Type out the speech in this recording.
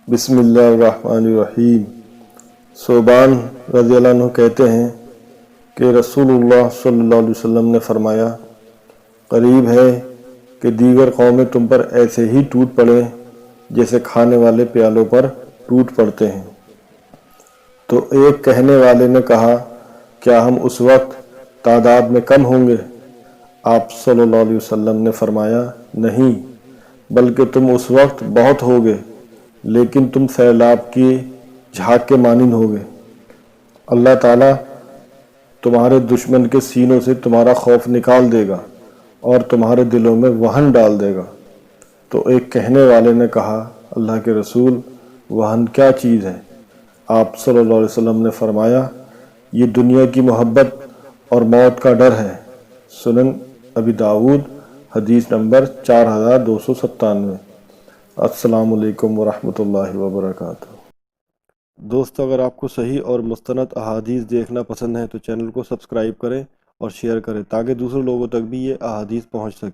بسم اللہ الرحمن الرحیم۔ صوبان رضی اللہ عنہ کہتے ہیں کہ رسول اللہ صلی اللہ علیہ وسلم نے فرمایا، قریب ہے کہ دیگر قومیں تم پر ایسے ہی ٹوٹ پڑیں جیسے کھانے والے پیالوں پر ٹوٹ پڑتے ہیں۔ تو ایک کہنے والے نے کہا، کیا ہم اس وقت تعداد میں کم ہوں گے؟ آپ صلی اللہ علیہ وسلم نے فرمایا، نہیں، بلکہ تم اس وقت بہت ہوگے، لیکن تم سیلاب کی جھاگ کے مانند ہوگے۔ اللہ تعالیٰ تمہارے دشمن کے سینوں سے تمہارا خوف نکال دے گا اور تمہارے دلوں میں وہن ڈال دے گا۔ تو ایک کہنے والے نے کہا، اللہ کے رسول، وہن کیا چیز ہے؟ آپ صلی اللہ علیہ وسلم نے فرمایا، یہ دنیا کی محبت اور موت کا ڈر ہے۔ سنن ابی داؤد، حدیث نمبر 4297۔ السلام علیکم ورحمۃ اللہ وبرکاتہ۔ دوستو، اگر آپ کو صحیح اور مستند احادیث دیکھنا پسند ہے تو چینل کو سبسکرائب کریں اور شیئر کریں تاکہ دوسرے لوگوں تک بھی یہ احادیث پہنچ سکیں۔